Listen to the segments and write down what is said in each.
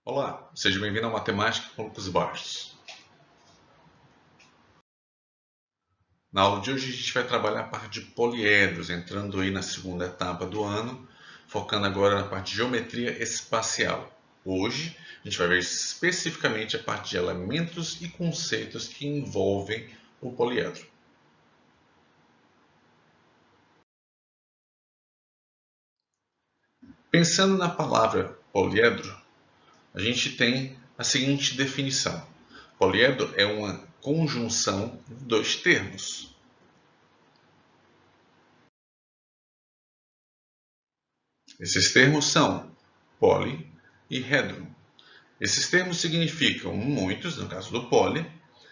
Olá, seja bem-vindo ao Matemática com Lucas Bastos. Na aula de hoje a gente vai trabalhar a parte de poliedros, entrando aí na segunda etapa do ano, focando agora na parte de geometria espacial. Hoje a gente vai ver especificamente a parte de elementos e conceitos que envolvem o poliedro. Pensando na palavra poliedro, a gente tem a seguinte definição. Poliedro é uma conjunção de dois termos. Esses termos são poli e hedron. Esses termos significam muitos, no caso do poli,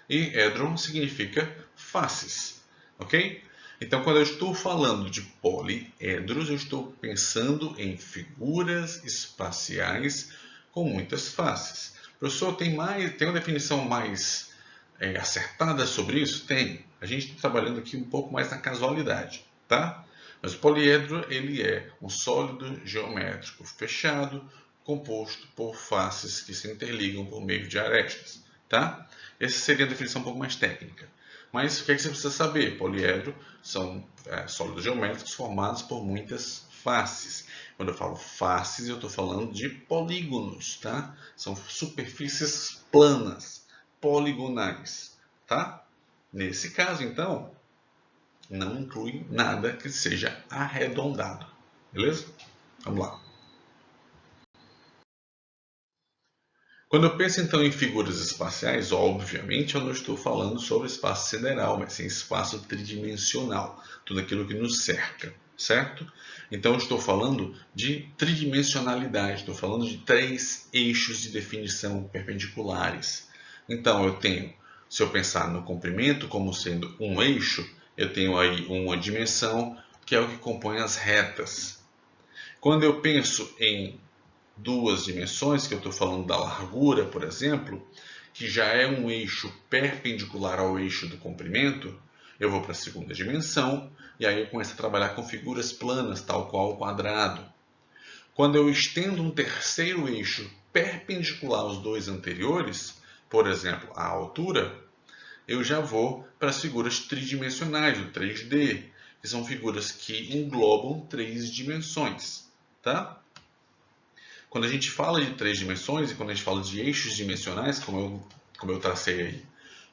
e hedron significa faces, ok? Então, quando eu estou falando de poliedros, eu estou pensando em figuras espaciais com muitas faces. Professor, tem uma definição mais acertada sobre isso? Tem. A gente está trabalhando aqui um pouco mais na casualidade, tá? Mas o poliedro ele é um sólido geométrico fechado, composto por faces que se interligam por meio de arestas, tá? Essa seria a definição um pouco mais técnica. Mas o que é que você precisa saber? Poliedro são sólidos geométricos formados por muitas faces. Quando eu falo faces, eu estou falando de polígonos, tá? São superfícies planas, poligonais, tá? Nesse caso, então, não inclui nada que seja arredondado, beleza? Vamos lá. Quando eu penso então em figuras espaciais, obviamente eu não estou falando sobre espaço sideral, mas sim espaço tridimensional, tudo aquilo que nos cerca, certo? Então eu estou falando de tridimensionalidade, estou falando de três eixos de definição perpendiculares. Então eu tenho, se eu pensar no comprimento como sendo um eixo, eu tenho aí uma dimensão que é o que compõe as retas. Quando eu penso em duas dimensões, que eu estou falando da largura, por exemplo, que já é um eixo perpendicular ao eixo do comprimento, eu vou para a segunda dimensão e aí eu começo a trabalhar com figuras planas, tal qual o quadrado. Quando eu estendo um terceiro eixo perpendicular aos dois anteriores, por exemplo, a altura, eu já vou para as figuras tridimensionais, o 3D, que são figuras que englobam três dimensões, tá? Quando a gente fala de três dimensões e quando a gente fala de eixos dimensionais, como eu tracei aí,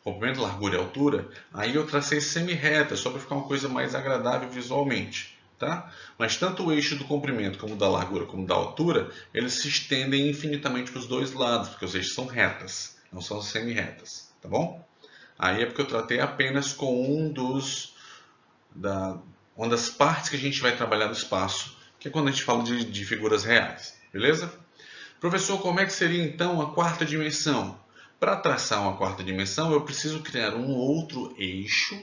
comprimento, largura e altura, aí eu tracei semi-reta, só para ficar uma coisa mais agradável visualmente. Tá? Mas tanto o eixo do comprimento como da largura como da altura, eles se estendem infinitamente para os dois lados, porque os eixos são retas, não são semi-retas. Tá bom? Aí é porque eu tratei apenas com uma das partes que a gente vai trabalhar no espaço, que é quando a gente fala de figuras reais. Beleza? Professor, como é que seria então a quarta dimensão? Para traçar uma quarta dimensão, eu preciso criar um outro eixo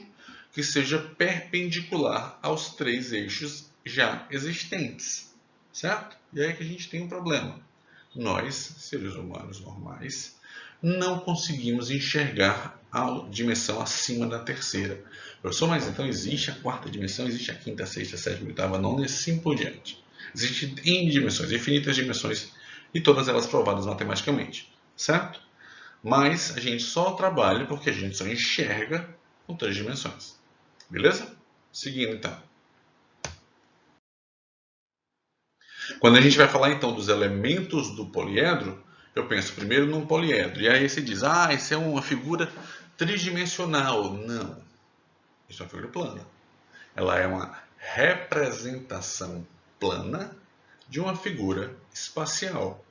que seja perpendicular aos três eixos já existentes, certo? E aí que a gente tem um problema. Nós, seres humanos normais, não conseguimos enxergar a dimensão acima da terceira. Professor, mas então existe a quarta dimensão, existe a quinta, a sexta, a sétima, a oitava, a nona e assim por diante. Existem N dimensões, infinitas dimensões, e todas elas provadas matematicamente, certo? Mas a gente só trabalha porque a gente só enxerga com três dimensões. Beleza? Seguindo então. Quando a gente vai falar então dos elementos do poliedro, eu penso primeiro num poliedro. E aí você diz, isso é uma figura tridimensional. Não, isso é uma figura plana. Ela é uma representação plana de uma figura espacial.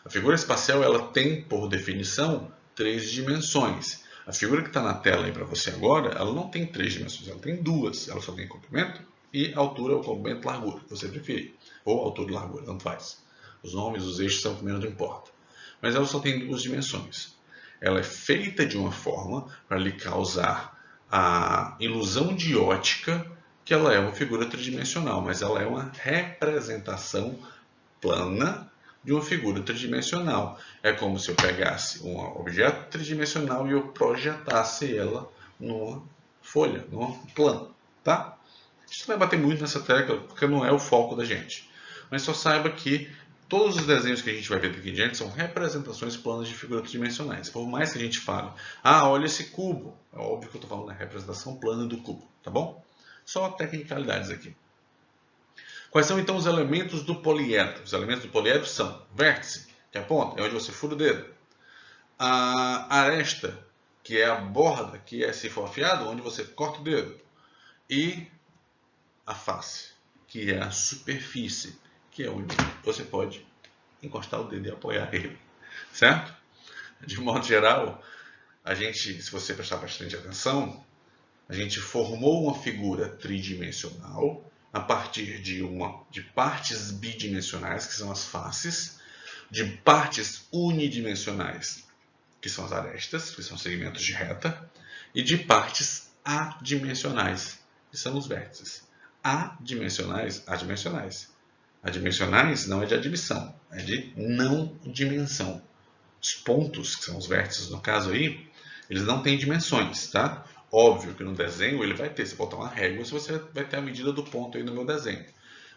A figura espacial ela tem, por definição, três dimensões. A figura que está na tela aí para você agora, ela não tem três dimensões, ela tem duas. Ela só tem comprimento e altura ou comprimento e largura, que você preferir. Ou altura e largura, tanto faz. Os nomes, os eixos são o que menos importa. Mas ela só tem duas dimensões. Ela é feita de uma forma para lhe causar a ilusão de ótica que ela é uma figura tridimensional, mas ela é uma representação plana de uma figura tridimensional. É como se eu pegasse um objeto tridimensional e eu projetasse ela numa folha, num plano, tá? A gente não vai bater muito nessa tecla porque não é o foco da gente. Mas só saiba que Todos os desenhos que a gente vai ver daqui em diante são representações planas de figuras tridimensionais. Por mais que a gente fale, olha esse cubo, é óbvio que eu estou falando da representação plana do cubo, tá bom? Só tecnicalidades aqui. Quais são então os elementos do poliedro? Os elementos do poliedro são vértice, que é a ponta, é onde você fura o dedo. A aresta, que é a borda, que é se for afiado, onde você corta o dedo. E a face, que é a superfície, que é onde você pode encostar o dedo e apoiar ele, certo? De modo geral, a gente, se você prestar bastante atenção, a gente formou uma figura tridimensional a partir de partes bidimensionais, que são as faces, de partes unidimensionais, que são as arestas, que são segmentos de reta, e de partes adimensionais, que são os vértices. Adimensionais. Adimensionais não é de admissão, é de não dimensão. Os pontos, que são os vértices no caso aí, eles não têm dimensões, tá? Óbvio que no desenho ele vai ter, se botar uma régua, você vai ter a medida do ponto aí no meu desenho.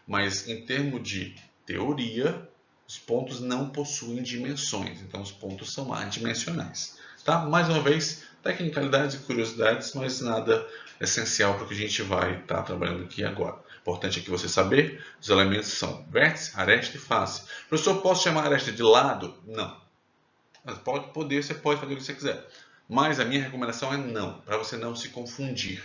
Mas em termos de teoria, os pontos não possuem dimensões, então os pontos são adimensionais. Tá? Mais uma vez, tecnicalidades e curiosidades, mas nada essencial para o que a gente vai estar trabalhando aqui agora. Importante aqui você saber, os elementos são vértice, aresta e face. Professor, posso chamar a aresta de lado? Não. Mas você pode fazer o que você quiser. Mas a minha recomendação é não, para você não se confundir.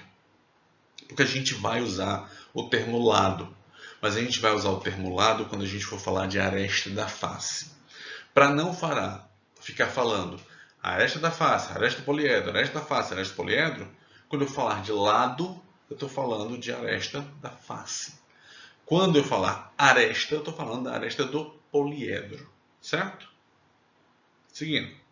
Porque a gente vai usar o termo lado. Mas a gente vai usar o termo lado quando a gente for falar de aresta da face. Para não ficar falando aresta da face, aresta do poliedro, aresta da face, aresta do poliedro, quando eu falar de lado, eu estou falando de aresta da face. Quando eu falar aresta, eu estou falando da aresta do poliedro. Certo? Seguindo.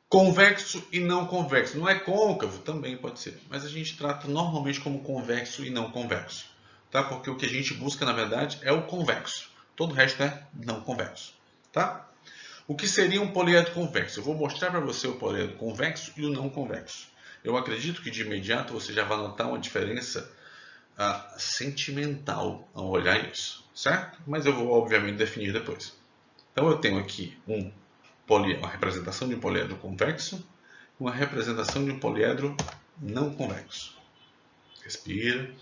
Convexo e não convexo. Não é côncavo? Também pode ser. Mas a gente trata normalmente como convexo e não convexo. Tá? Porque o que a gente busca, na verdade, é o convexo. Todo o resto é não convexo. Tá? O que seria um poliedro convexo? Eu vou mostrar para você o poliedro convexo e o não convexo. Eu acredito que de imediato você já vai notar uma diferença sentimental ao olhar isso. Certo? Mas eu vou, obviamente, definir depois. Então eu tenho aqui uma representação de um poliedro convexo, uma representação de um poliedro não convexo. Respira.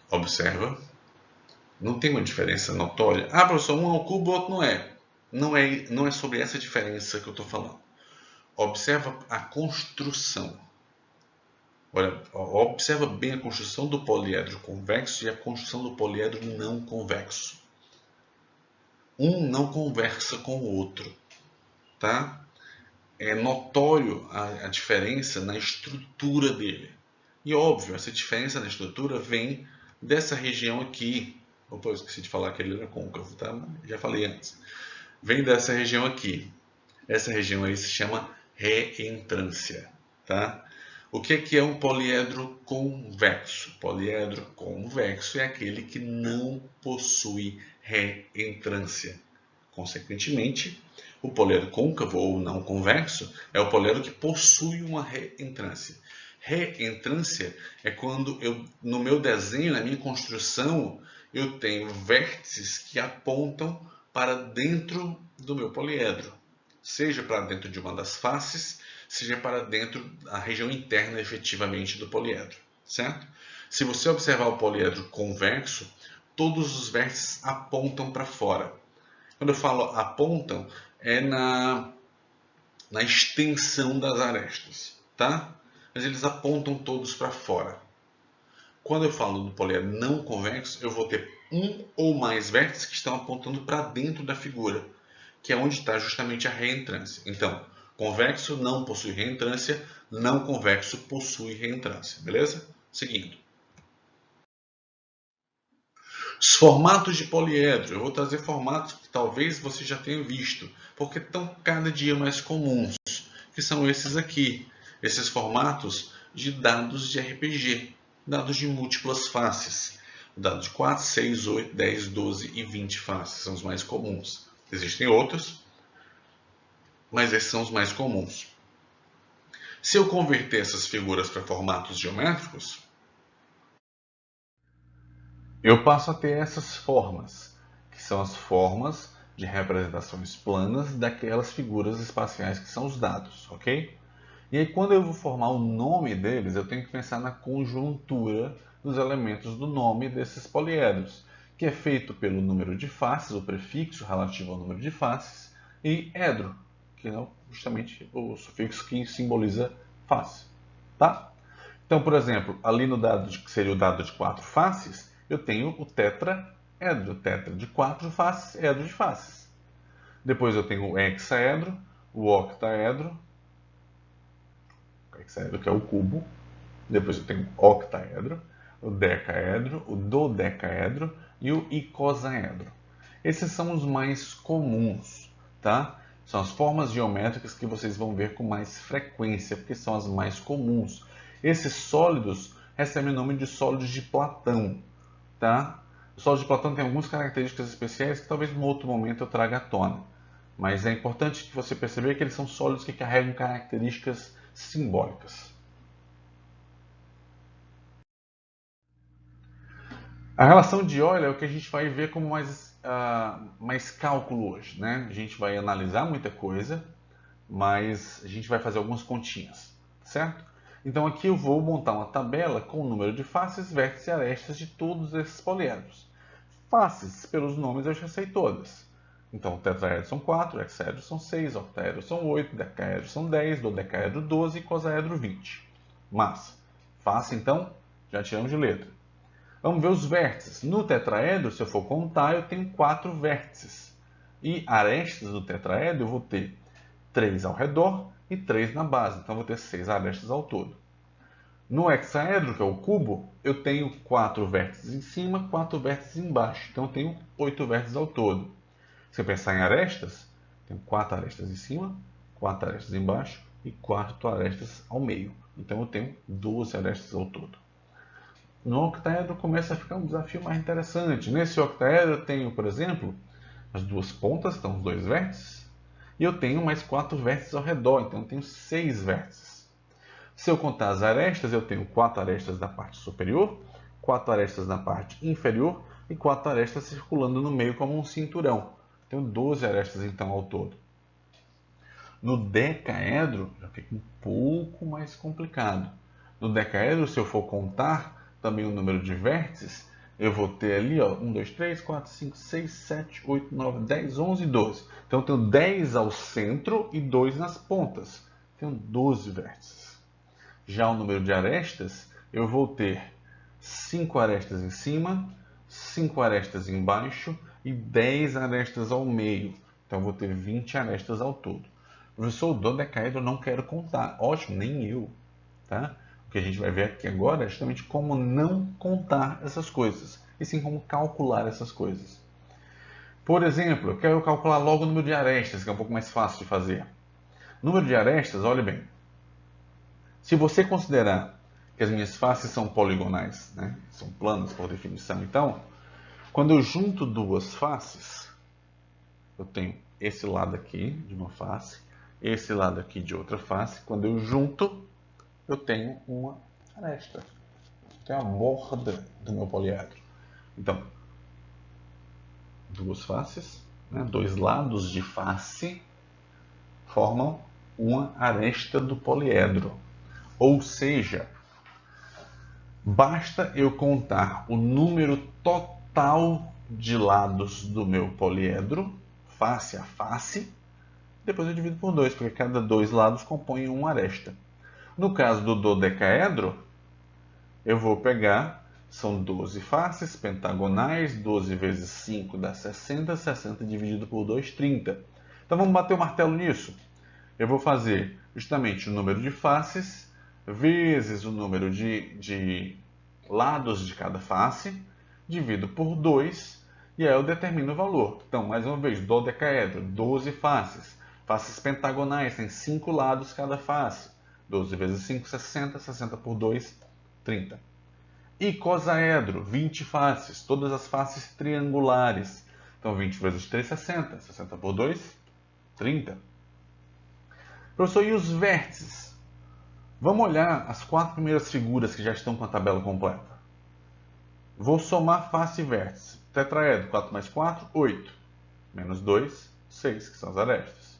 Observa. Não tem uma diferença notória. Professor, um é o cubo, o outro não é. Não é sobre essa diferença que eu estou falando. Observa a construção. Olha, observa bem a construção do poliedro convexo e a construção do poliedro não convexo. Um não conversa com o outro, tá? É notório a diferença na estrutura dele. E óbvio, essa diferença na estrutura vem dessa região aqui. Opa, eu esqueci de falar que ele era côncavo, tá? Já falei antes. Vem dessa região aqui. Essa região aí se chama reentrância, tá? O que é um poliedro convexo? Poliedro convexo é aquele que não possui reentrância. Consequentemente, o poliedro côncavo ou não convexo é o poliedro que possui uma reentrância. Reentrância é quando no meu desenho, na minha construção, eu tenho vértices que apontam para dentro do meu poliedro. Seja para dentro de uma das faces, seja para dentro da região interna efetivamente do poliedro, certo? Se você observar o poliedro convexo, todos os vértices apontam para fora. Quando eu falo apontam, é na extensão das arestas, tá? Mas eles apontam todos para fora. Quando eu falo do poliedro não convexo, eu vou ter um ou mais vértices que estão apontando para dentro da figura, que é onde está justamente a reentrância. Então, convexo não possui reentrância, não convexo possui reentrância. Beleza? Seguindo. Os formatos de poliedro. Eu vou trazer formatos que talvez você já tenha visto, porque estão cada dia mais comuns, que são esses aqui. Esses formatos de dados de RPG, dados de múltiplas faces. Dados de 4, 6, 8, 10, 12 e 20 faces são os mais comuns. Existem outros, mas esses são os mais comuns. Se eu converter essas figuras para formatos geométricos, eu passo a ter essas formas, que são as formas de representações planas daquelas figuras espaciais que são os dados, ok? E aí, quando eu vou formar o nome deles, eu tenho que pensar na conjuntura dos elementos do nome desses poliedros, que é feito pelo número de faces, o prefixo relativo ao número de faces, e edro, que é justamente o sufixo que simboliza face. Tá? Então, por exemplo, ali no dado que seria o dado de 4 faces, eu tenho o tetraedro, tetra de 4 faces, edro de faces. Depois eu tenho o hexaedro, o octaedro, hexaedro que é o cubo. Depois eu tenho o octaedro, o decaedro, o dodecaedro e o icosaedro. Esses são os mais comuns, tá? São as formas geométricas que vocês vão ver com mais frequência, porque são as mais comuns. Esses sólidos recebem o nome de sólidos de Platão, tá? O sólido de Platão tem algumas características especiais que talvez em outro momento eu traga à tona. Mas é importante que você perceba que eles são sólidos que carregam características simbólicas. A relação de Euler é o que a gente vai ver como mais cálculo hoje, né? A gente vai analisar muita coisa, mas a gente vai fazer algumas continhas, certo? Então aqui eu vou montar uma tabela com o número de faces, vértices e arestas de todos esses poliedros. Faces, pelos nomes eu já sei todas. Então, tetraedros são 4, hexaedros são 6, octaedros são 8, decaedros são 10, dodecaedro 12 e icosaedro 20. Mas, face então, já tiramos de letra. Vamos ver os vértices. No tetraedro, se eu for contar, eu tenho 4 vértices. E arestas do tetraedro eu vou ter 3 ao redor e 3 na base. Então, eu vou ter 6 arestas ao todo. No hexaedro, que é o cubo, eu tenho 4 vértices em cima, 4 vértices embaixo. Então, eu tenho 8 vértices ao todo. Se eu pensar em arestas, tenho 4 arestas em cima, 4 arestas embaixo e 4 arestas ao meio. Então, eu tenho 12 arestas ao todo. No octaedro começa a ficar um desafio mais interessante. Nesse octaedro eu tenho, por exemplo, as duas pontas, então os dois vértices, e eu tenho mais 4 vértices ao redor, então eu tenho 6 vértices. Se eu contar as arestas, eu tenho 4 arestas na parte superior, 4 arestas na parte inferior e 4 arestas circulando no meio como um cinturão. Tenho 12 arestas então ao todo. No decaedro já fica um pouco mais complicado. No decaedro, se eu for contar também o número de vértices, eu vou ter ali, ó, 1, 2, 3, 4, 5, 6, 7, 8, 9, 10, 11 e 12. Então eu tenho 10 ao centro e 2 nas pontas. Tenho 12 vértices. Já o número de arestas, eu vou ter 5 arestas em cima, 5 arestas embaixo e 10 arestas ao meio. Então eu vou ter 20 arestas ao todo. Professor, o dodecaedro eu não quero contar. Ótimo, nem eu. Tá? O que a gente vai ver aqui agora é justamente como não contar essas coisas, e sim como calcular essas coisas. Por exemplo, eu quero calcular logo o número de arestas, que é um pouco mais fácil de fazer. Número de arestas, olha bem. Se você considerar que as minhas faces são poligonais, né? São planas por definição, então, quando eu junto duas faces, eu tenho esse lado aqui de uma face, esse lado aqui de outra face. Quando eu junto, eu tenho uma aresta. Tenho a borda do meu poliedro. Então, duas faces, né? Dois lados de face formam uma aresta do poliedro. Ou seja, basta eu contar o número total de lados do meu poliedro, face a face, depois eu divido por 2, porque cada 2 lados compõem uma aresta. No caso do dodecaedro, eu vou pegar, são 12 faces pentagonais, 12 vezes 5 dá 60, 60 dividido por 2, 30. Então vamos bater o martelo nisso. Eu vou fazer justamente o número de faces vezes o número de lados de cada face, divido por 2 e aí eu determino o valor. Então, mais uma vez, dodecaedro, 12 faces. Faces pentagonais, tem 5 lados cada face. 12 vezes 5, 60, 60 por 2, 30. Icosaedro, 20 faces, todas as faces triangulares. Então, 20 vezes 3, 60. 60 por 2, 30. Professor, e os vértices? Vamos olhar as 4 primeiras figuras que já estão com a tabela completa. Vou somar face e vértice. Tetraedro, 4 mais 4, 8. Menos 2, 6, que são as arestas.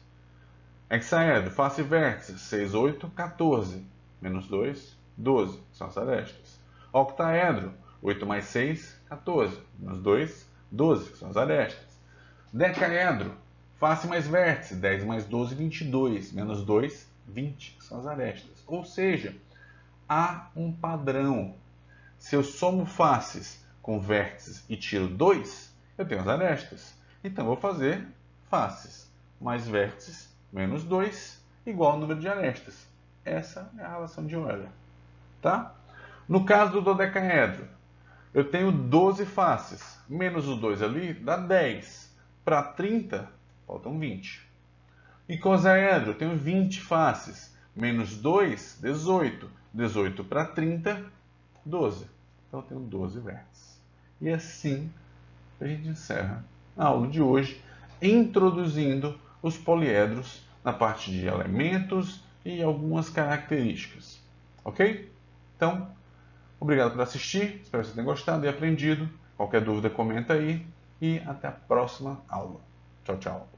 Hexaedro, face e vértice, 6, 8, 14. Menos 2, 12, que são as arestas. Octaedro, 8 mais 6, 14. Menos 2, 12, que são as arestas. Decaedro, face mais vértice, 10 mais 12, 22. Menos 2, 20, que são as arestas. Ou seja, há um padrão. Se eu somo faces com vértices e tiro 2, eu tenho as arestas. Então, eu vou fazer faces mais vértices menos 2 igual ao número de arestas. Essa é a relação de Euler. Tá? No caso do dodecaedro, eu tenho 12 faces. Menos o 2 ali dá 10. Para 30, faltam 20. Icosaedro, eu tenho 20 faces. Menos 2, 18. 18 para 30, 12. Então eu tenho 12 vértices. E assim a gente encerra a aula de hoje, introduzindo os poliedros na parte de elementos e algumas características. Ok? Então, obrigado por assistir, espero que você tenha gostado e aprendido. Qualquer dúvida, comenta aí e até a próxima aula. Tchau, tchau.